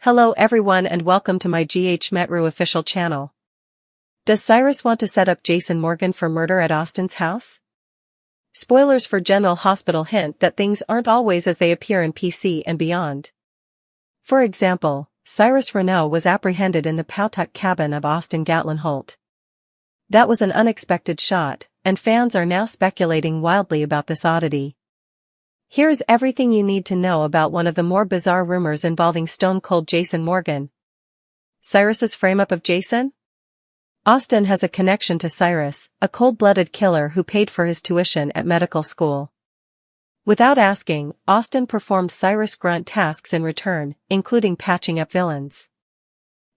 Hello everyone and welcome to my Metro official channel. Does Cyrus want to set up Jason Morgan for murder at Austin's house? Spoilers for General Hospital hint that things aren't always as they appear in PC and beyond. For example, Cyrus Renault was apprehended in the Powtuck cabin of Austin Gatlin Holt. That was an unexpected shot, and fans are now speculating wildly about this oddity. Here's everything you need to know about one of the more bizarre rumors involving Stone Cold Jason Morgan. Cyrus's frame-up of Jason? Austin has a connection to Cyrus, a cold-blooded killer who paid for his tuition at medical school. Without asking, Austin performed Cyrus grunt tasks in return, including patching up villains.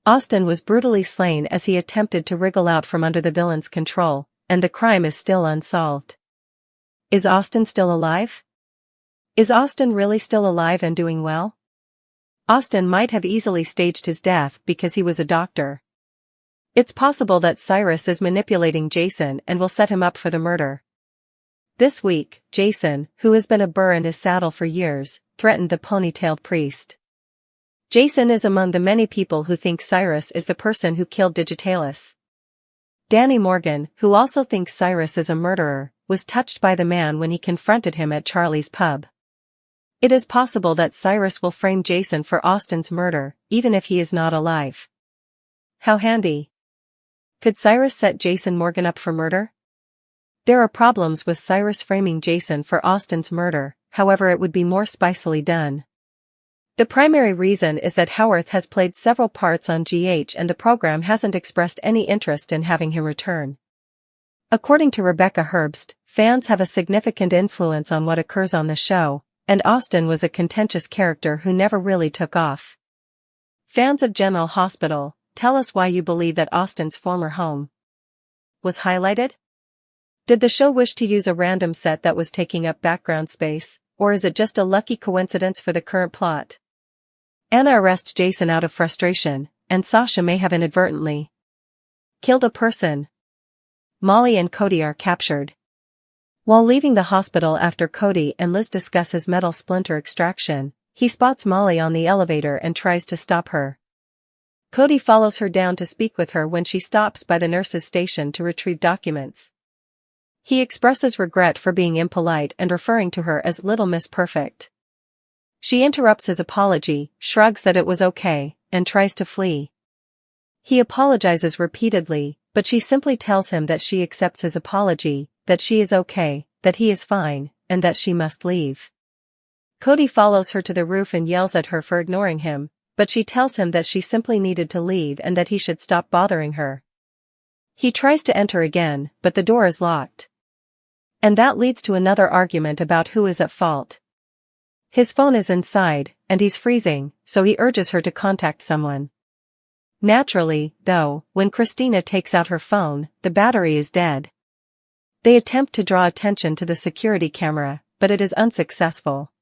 Austin was brutally slain as he attempted to wriggle out from under the villain's control, and the crime is still unsolved. Is Austin still alive? Is Austin really still alive and doing well? Austin might have easily staged his death because he was a doctor. It's possible that Cyrus is manipulating Jason and will set him up for the murder. This week, Jason, who has been a burr in his saddle for years, threatened the ponytailed priest. Jason is among the many people who think Cyrus is the person who killed Digitalis. Danny Morgan, who also thinks Cyrus is a murderer, was touched by the man when he confronted him at Charlie's pub. It is possible that Cyrus will frame Jason for Austin's murder, even if he is not alive. How handy. Could Cyrus set Jason Morgan up for murder? There are problems with Cyrus framing Jason for Austin's murder, however it would be more spicily done. The primary reason is that Howarth has played several parts on GH and the program hasn't expressed any interest in having him return. According to Rebecca Herbst, fans have a significant influence on what occurs on the show, and Austin was a contentious character who never really took off. Fans of General Hospital, tell us why you believe that Austin's former home was highlighted? Did the show wish to use a random set that was taking up background space, or is it just a lucky coincidence for the current plot? Anna arrests Jason out of frustration, and Sasha may have inadvertently killed a person. Molly and Cody are captured. While leaving the hospital after Cody and Liz discuss his metal splinter extraction, he spots Molly on the elevator and tries to stop her. Cody follows her down to speak with her when she stops by the nurse's station to retrieve documents. He expresses regret for being impolite and referring to her as Little Miss Perfect. She interrupts his apology, shrugs that it was okay, and tries to flee. He apologizes repeatedly, but she simply tells him that she accepts his apology, that she is okay, that he is fine, and that she must leave. Cody follows her to the roof and yells at her for ignoring him, but she tells him that she simply needed to leave and that he should stop bothering her. He tries to enter again, but the door is locked. And that leads to another argument about who is at fault. His phone is inside, and he's freezing, so he urges her to contact someone. Naturally, though, when Christina takes out her phone, the battery is dead. They attempt to draw attention to the security camera, but it is unsuccessful.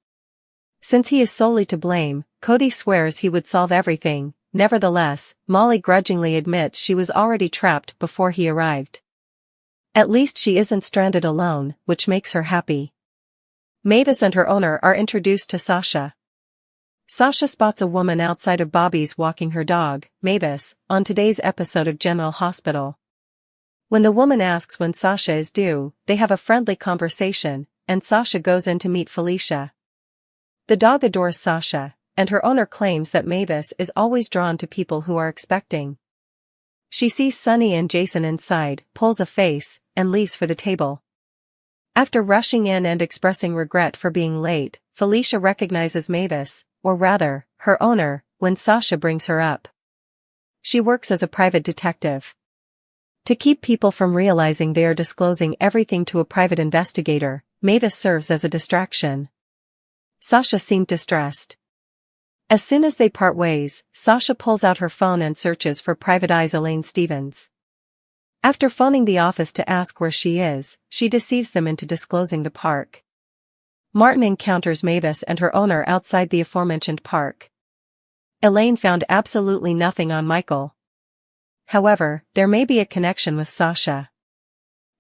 Since he is solely to blame, Cody swears he would solve everything. Nevertheless, Molly grudgingly admits she was already trapped before he arrived. At least she isn't stranded alone, which makes her happy. Mavis and her owner are introduced to Sasha. Sasha spots a woman outside of Bobby's walking her dog, Mavis, on today's episode of General Hospital. When the woman asks when Sasha is due, they have a friendly conversation, and Sasha goes in to meet Felicia. The dog adores Sasha, and her owner claims that Mavis is always drawn to people who are expecting. She sees Sunny and Jason inside, pulls a face, and leaves for the table. After rushing in and expressing regret for being late, Felicia recognizes Mavis, or rather, her owner, when Sasha brings her up. She works as a private detective. To keep people from realizing they are disclosing everything to a private investigator, Mavis serves as a distraction. Sasha seemed distressed. As soon as they part ways, Sasha pulls out her phone and searches for Private Eye's Elaine Stevens. After phoning the office to ask where she is, she deceives them into disclosing the park. Martin encounters Mavis and her owner outside the aforementioned park. Elaine found absolutely nothing on Michael. However, there may be a connection with Sasha.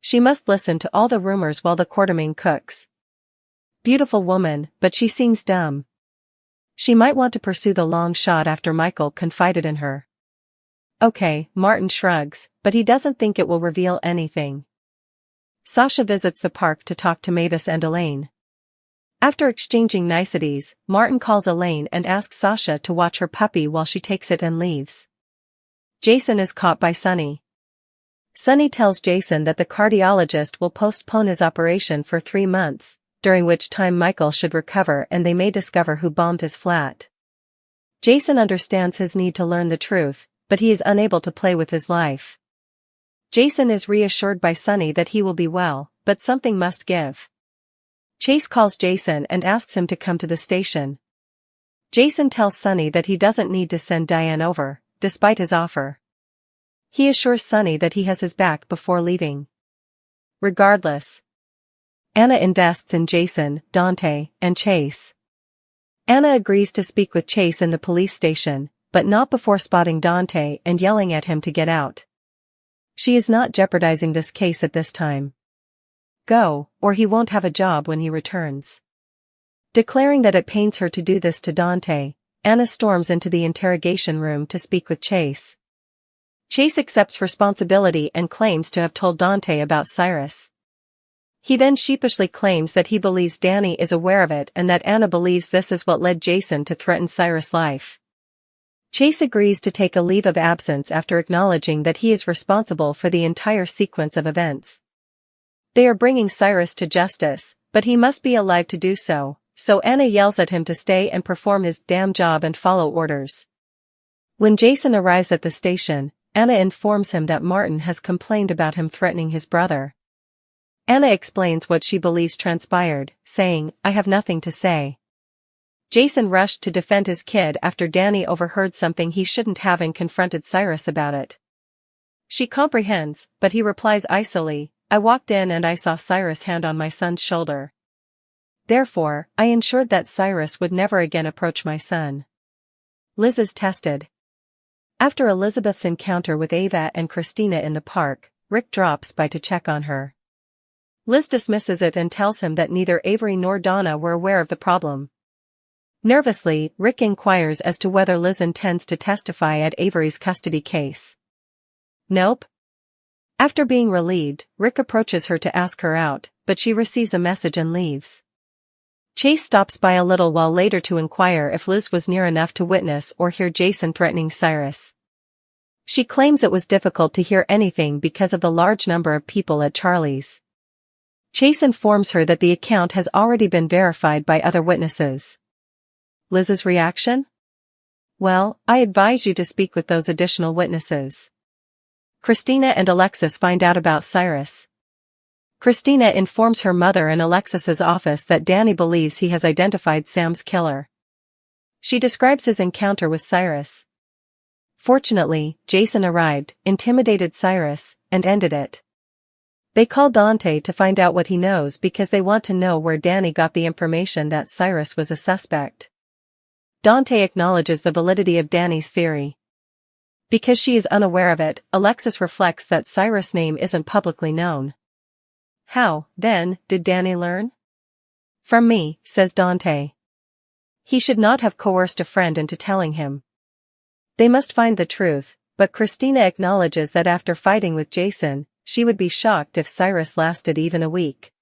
She must listen to all the rumors while the quartermain cooks. Beautiful woman, but she seems dumb. She might want to pursue the long shot after Michael confided in her. Okay, Martin shrugs, but he doesn't think it will reveal anything. Sasha visits the park to talk to Mavis and Elaine. After exchanging niceties, Martin calls Elaine and asks Sasha to watch her puppy while she takes it and leaves. Jason is caught by Sunny. Sunny tells Jason that the cardiologist will postpone his operation for 3 months, during which time Michael should recover and they may discover who bombed his flat. Jason understands his need to learn the truth, but he is unable to play with his life. Jason is reassured by Sunny that he will be well, but something must give. Chase calls Jason and asks him to come to the station. Jason tells Sunny that he doesn't need to send Diane over, despite his offer. He assures Sunny that he has his back before leaving. Regardless, Anna invests in Jason, Dante, and Chase. Anna agrees to speak with Chase in the police station, but not before spotting Dante and yelling at him to get out. She is not jeopardizing this case at this time. Go, or he won't have a job when he returns. Declaring that it pains her to do this to Dante, Anna storms into the interrogation room to speak with Chase. Chase accepts responsibility and claims to have told Dante about Cyrus. He then sheepishly claims that he believes Danny is aware of it and that Anna believes this is what led Jason to threaten Cyrus' life. Chase agrees to take a leave of absence after acknowledging that he is responsible for the entire sequence of events. They are bringing Cyrus to justice, but he must be alive to do so, so Anna yells at him to stay and perform his damn job and follow orders. When Jason arrives at the station, Anna informs him that Martin has complained about him threatening his brother. Anna explains what she believes transpired, saying, "I have nothing to say." Jason rushed to defend his kid after Danny overheard something he shouldn't have and confronted Cyrus about it. She comprehends, but he replies icily, "I walked in and I saw Cyrus' hand on my son's shoulder. Therefore, I ensured that Cyrus would never again approach my son." Liz is tested. After Elizabeth's encounter with Ava and Christina in the park, Rick drops by to check on her. Liz dismisses it and tells him that neither Avery nor Donna were aware of the problem. Nervously, Rick inquires as to whether Liz intends to testify at Avery's custody case. Nope. After being relieved, Rick approaches her to ask her out, but she receives a message and leaves. Chase stops by a little while later to inquire if Liz was near enough to witness or hear Jason threatening Cyrus. She claims it was difficult to hear anything because of the large number of people at Charlie's. Chase informs her that the account has already been verified by other witnesses. Liz's reaction? Well, I advise you to speak with those additional witnesses. Christina and Alexis find out about Cyrus. Christina informs her mother in Alexis's office that Danny believes he has identified Sam's killer. She describes his encounter with Cyrus. Fortunately, Jason arrived, intimidated Cyrus, and ended it. They call Dante to find out what he knows because they want to know where Danny got the information that Cyrus was a suspect. Dante acknowledges the validity of Danny's theory. Because she is unaware of it, Alexis reflects that Cyrus' name isn't publicly known. How, then, did Danny learn? From me, says Dante. He should not have coerced a friend into telling him. They must find the truth, but Christina acknowledges that after fighting with Jason, she would be shocked if Cyrus lasted even a week.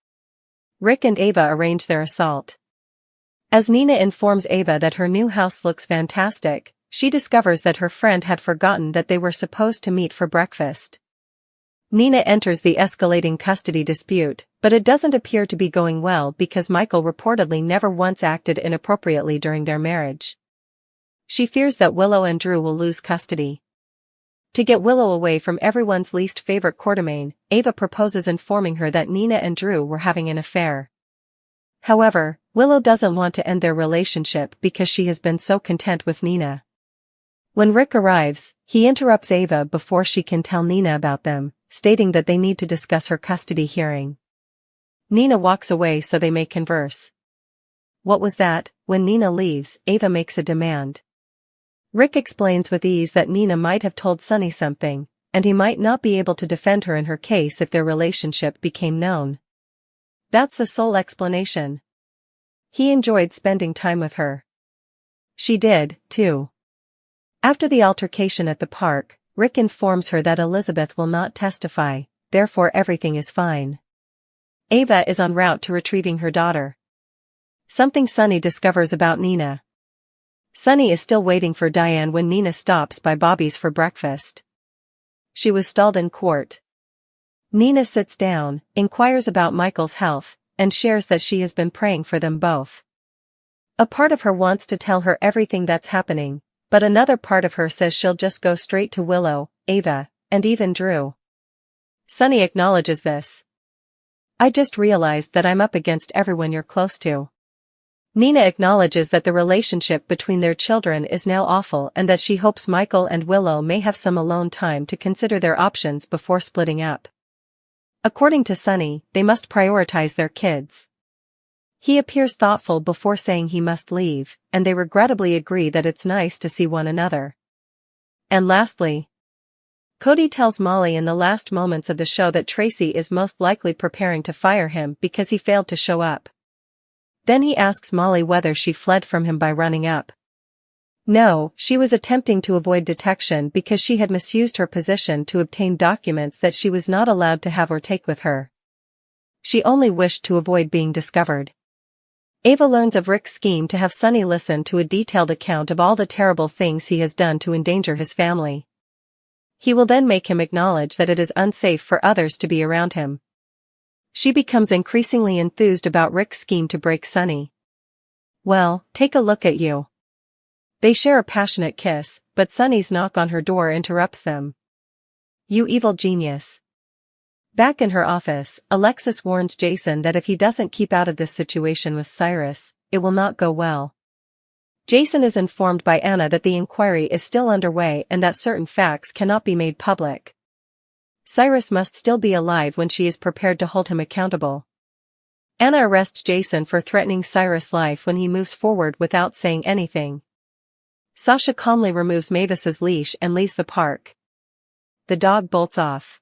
Rick and Ava arrange their assault. As Nina informs Ava that her new house looks fantastic, she discovers that her friend had forgotten that they were supposed to meet for breakfast. Nina enters the escalating custody dispute, but it doesn't appear to be going well because Michael reportedly never once acted inappropriately during their marriage. She fears that Willow and Drew will lose custody. To get Willow away from everyone's least favorite quartermain, Ava proposes informing her that Nina and Drew were having an affair. However, Willow doesn't want to end their relationship because she has been so content with Nina. When Rick arrives, he interrupts Ava before she can tell Nina about them, stating that they need to discuss her custody hearing. Nina walks away so they may converse. What was that? When Nina leaves, Ava makes a demand. Rick explains with ease that Nina might have told Sunny something, and he might not be able to defend her in her case if their relationship became known. That's the sole explanation. He enjoyed spending time with her. She did, too. After the altercation at the park, Rick informs her that Elizabeth will not testify, therefore everything is fine. Ava is en route to retrieving her daughter. Something Sunny discovers about Nina. Sunny is still waiting for Diane when Nina stops by Bobby's for breakfast. She was stalled in court. Nina sits down, inquires about Michael's health, and shares that she has been praying for them both. A part of her wants to tell her everything that's happening, but another part of her says she'll just go straight to Willow, Ava, and even Drew. Sunny acknowledges this. I just realized that I'm up against everyone you're close to. Nina acknowledges that the relationship between their children is now awful and that she hopes Michael and Willow may have some alone time to consider their options before splitting up. According to Sunny, they must prioritize their kids. He appears thoughtful before saying he must leave, and they regrettably agree that it's nice to see one another. And lastly, Cody tells Molly in the last moments of the show that Tracy is most likely preparing to fire him because he failed to show up. Then he asks Molly whether she fled from him by running up. No, she was attempting to avoid detection because she had misused her position to obtain documents that she was not allowed to have or take with her. She only wished to avoid being discovered. Ava learns of Rick's scheme to have Sunny listen to a detailed account of all the terrible things he has done to endanger his family. He will then make him acknowledge that it is unsafe for others to be around him. She becomes increasingly enthused about Rick's scheme to break Sunny. Well, take a look at you. They share a passionate kiss, but Sunny's knock on her door interrupts them. You evil genius. Back in her office, Alexis warns Jason that if he doesn't keep out of this situation with Cyrus, it will not go well. Jason is informed by Anna that the inquiry is still underway and that certain facts cannot be made public. Cyrus must still be alive when she is prepared to hold him accountable. Anna arrests Jason for threatening Cyrus' life when he moves forward without saying anything. Sasha calmly removes Mavis's leash and leaves the park. The dog bolts off.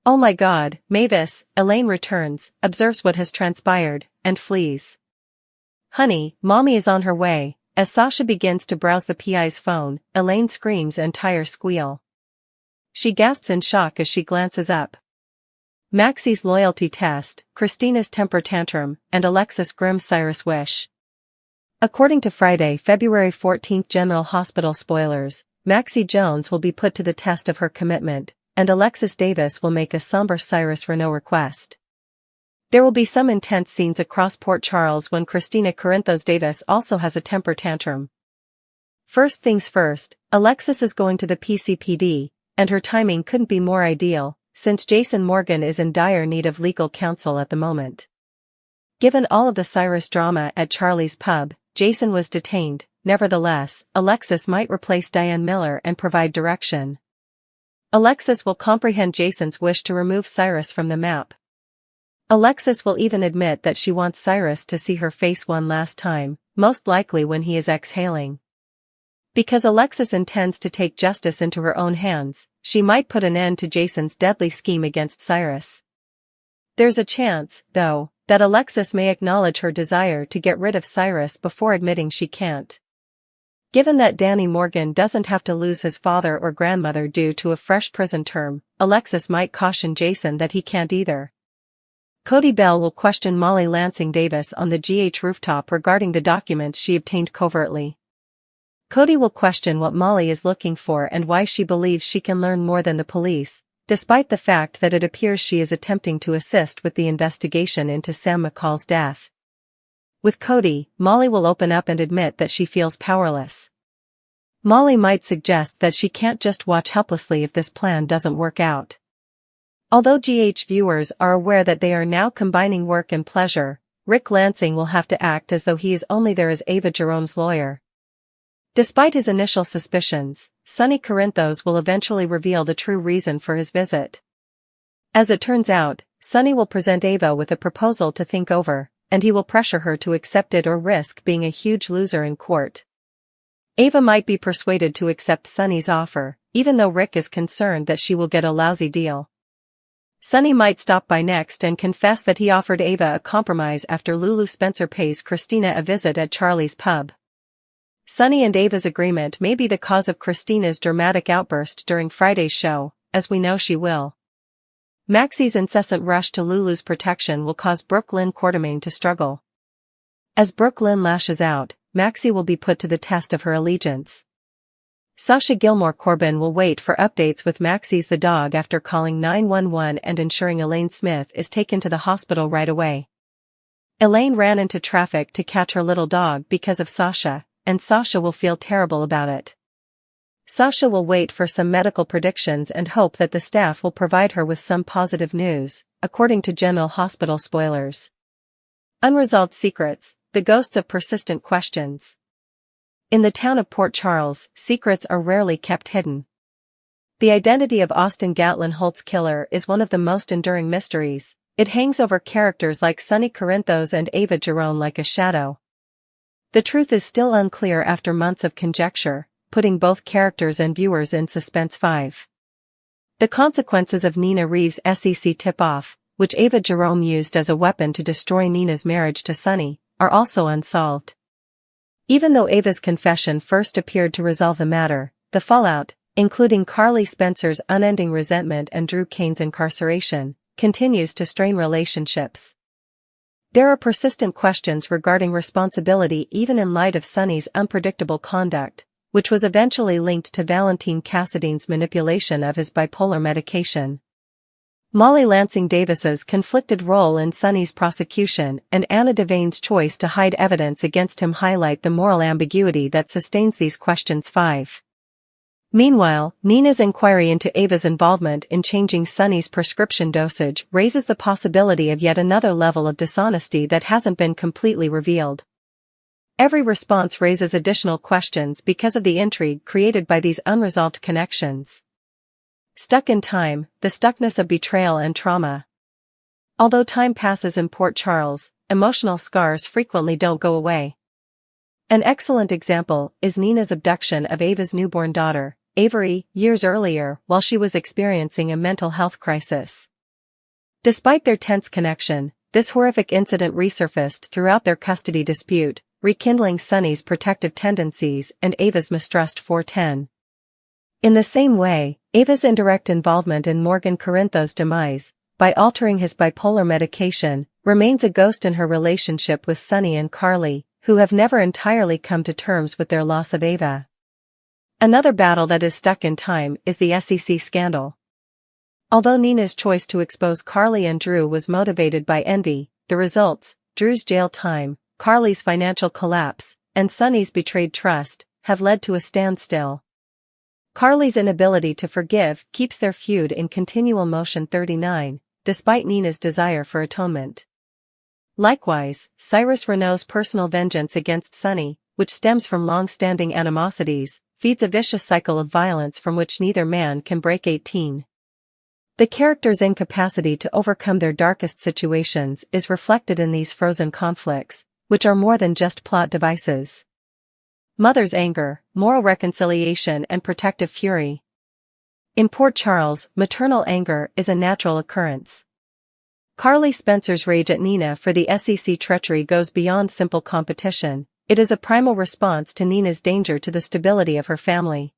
Oh my God, Mavis, Elaine returns, observes what has transpired, and flees. Honey, Mommy is on her way. As Sasha begins to browse the PI's phone, Elaine screams and tires squeal. She gasps in shock as she glances up. Maxie's loyalty test, Christina's temper tantrum, and Alexis Grimm's Cyrus wish. According to Friday, February 14 General Hospital spoilers, Maxie Jones will be put to the test of her commitment, and Alexis Davis will make a somber Cyrus Renault request. There will be some intense scenes across Port Charles when Christina Corinthos Davis also has a temper tantrum. First things first, Alexis is going to the PCPD, and her timing couldn't be more ideal, since Jason Morgan is in dire need of legal counsel at the moment. Given all of the Cyrus drama at Charlie's pub, Jason was detained. Nevertheless, Alexis might replace Diane Miller and provide direction. Alexis will comprehend Jason's wish to remove Cyrus from the map. Alexis will even admit that she wants Cyrus to see her face one last time, most likely when he is exhaling. Because Alexis intends to take justice into her own hands, she might put an end to Jason's deadly scheme against Cyrus. There's a chance, though, that Alexis may acknowledge her desire to get rid of Cyrus before admitting she can't. Given that Danny Morgan doesn't have to lose his father or grandmother due to a fresh prison term, Alexis might caution Jason that he can't either. Cody Bell will question Molly Lansing Davis on the GH rooftop regarding the documents she obtained covertly. Cody will question what Molly is looking for and why she believes she can learn more than the police, despite the fact that it appears she is attempting to assist with the investigation into Sam McCall's death. With Cody, Molly will open up and admit that she feels powerless. Molly might suggest that she can't just watch helplessly if this plan doesn't work out. Although GH viewers are aware that they are now combining work and pleasure, Rick Lansing will have to act as though he is only there as Ava Jerome's lawyer. Despite his initial suspicions, Sonny Corinthos will eventually reveal the true reason for his visit. As it turns out, Sonny will present Ava with a proposal to think over, and he will pressure her to accept it or risk being a huge loser in court. Ava might be persuaded to accept Sonny's offer, even though Rick is concerned that she will get a lousy deal. Sonny might stop by next and confess that he offered Ava a compromise after Lulu Spencer pays Christina a visit at Charlie's pub. Sunny and Ava's agreement may be the cause of Christina's dramatic outburst during Friday's show, as we know she will. Maxie's incessant rush to Lulu's protection will cause Brooklyn Quartermain to struggle. As Brooklyn lashes out, Maxie will be put to the test of her allegiance. Sasha Gilmore Corbin will wait for updates with Maxie's the dog after calling 911 and ensuring Elaine Smith is taken to the hospital right away. Elaine ran into traffic to catch her little dog because of Sasha, and Sasha will feel terrible about it. Sasha will wait for some medical predictions and hope that the staff will provide her with some positive news, according to General Hospital spoilers. Unresolved secrets, the ghosts of persistent questions. In the town of Port Charles, secrets are rarely kept hidden. The identity of Austin Gatlin Holt's killer is one of the most enduring mysteries. It hangs over characters like Sonny Corinthos and Ava Jerome like a shadow. The truth is still unclear after months of conjecture, putting both characters and viewers in suspense. 5. The consequences of Nina Reeves' SEC tip-off, which Ava Jerome used as a weapon to destroy Nina's marriage to Sonny, are also unsolved. Even though Ava's confession first appeared to resolve the matter, the fallout, including Carly Spencer's unending resentment and Drew Kane's incarceration, continues to strain relationships. There are persistent questions regarding responsibility even in light of Sonny's unpredictable conduct, which was eventually linked to Valentine Cassidy's manipulation of his bipolar medication. Molly Lansing Davis's conflicted role in Sonny's prosecution and Anna Devane's choice to hide evidence against him highlight the moral ambiguity that sustains these questions. 5. Meanwhile, Nina's inquiry into Ava's involvement in changing Sonny's prescription dosage raises the possibility of yet another level of dishonesty that hasn't been completely revealed. Every response raises additional questions because of the intrigue created by these unresolved connections. Stuck in time, the stuckness of betrayal and trauma. Although time passes in Port Charles, emotional scars frequently don't go away. An excellent example is Nina's abduction of Ava's newborn daughter, Avery, years earlier while she was experiencing a mental health crisis. Despite their tense connection, this horrific incident resurfaced throughout their custody dispute, rekindling Sonny's protective tendencies and Ava's mistrust. 410. In the same way, Ava's indirect involvement in Morgan Corinthos' demise, by altering his bipolar medication, remains a ghost in her relationship with Sonny and Carly, who have never entirely come to terms with their loss of Ava. Another battle that is stuck in time is the SEC scandal. Although Nina's choice to expose Carly and Drew was motivated by envy, the results, Drew's jail time, Carly's financial collapse, and Sonny's betrayed trust, have led to a standstill. Carly's inability to forgive keeps their feud in continual motion. 39, despite Nina's desire for atonement. Likewise, Cyrus Renault's personal vengeance against Sonny, which stems from long-standing animosities, feeds a vicious cycle of violence from which neither man can break. 18. The characters' incapacity to overcome their darkest situations is reflected in these frozen conflicts, which are more than just plot devices. Mother's anger, moral reconciliation and protective fury. In Port Charles, maternal anger is a natural occurrence. Carly Spencer's rage at Nina for the SEC treachery goes beyond simple competition. It is a primal response to Nina's danger to the stability of her family.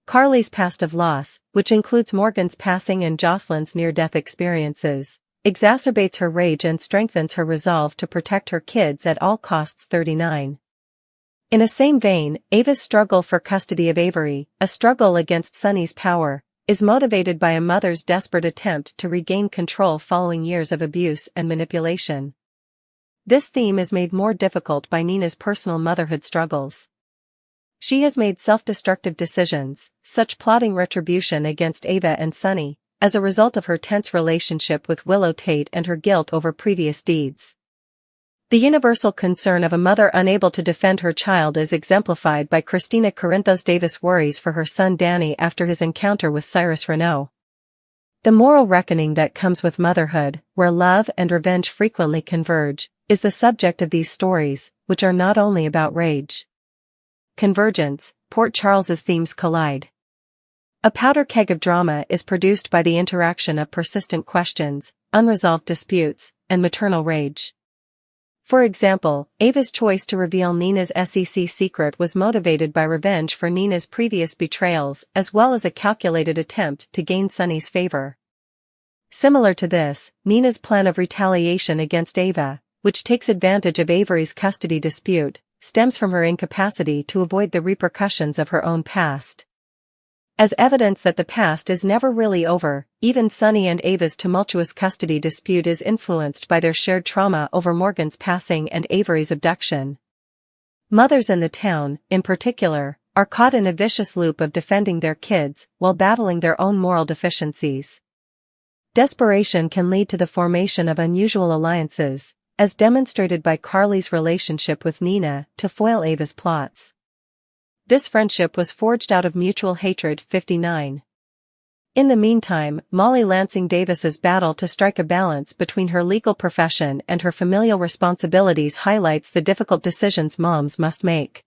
Carly's past of loss, which includes Morgan's passing and Jocelyn's near-death experiences, exacerbates her rage and strengthens her resolve to protect her kids at all costs. 39. In a same vein, Ava's struggle for custody of Avery, a struggle against Sonny's power, is motivated by a mother's desperate attempt to regain control following years of abuse and manipulation. This theme is made more difficult by Nina's personal motherhood struggles. She has made self-destructive decisions, such plotting retribution against Ava and Sonny, as a result of her tense relationship with Willow Tate and her guilt over previous deeds. The universal concern of a mother unable to defend her child is exemplified by Christina Corinthos Davis' worries for her son Danny after his encounter with Cyrus Renault. The moral reckoning that comes with motherhood, where love and revenge frequently converge, is the subject of these stories, which are not only about rage. Convergence, Port Charles's themes collide. A powder keg of drama is produced by the interaction of persistent questions, unresolved disputes, and maternal rage. For example, Ava's choice to reveal Nina's SEC secret was motivated by revenge for Nina's previous betrayals as well as a calculated attempt to gain Sunny's favor. Similar to this, Nina's plan of retaliation against Ava, which takes advantage of Avery's custody dispute, stems from her incapacity to avoid the repercussions of her own past. As evidence that the past is never really over, even Sunny and Ava's tumultuous custody dispute is influenced by their shared trauma over Morgan's passing and Avery's abduction. Mothers in the town, in particular, are caught in a vicious loop of defending their kids while battling their own moral deficiencies. Desperation can lead to the formation of unusual alliances, as demonstrated by Carly's relationship with Nina to foil Ava's plots. This friendship was forged out of mutual hatred. 59. In the meantime, Molly Lansing Davis's battle to strike a balance between her legal profession and her familial responsibilities highlights the difficult decisions moms must make.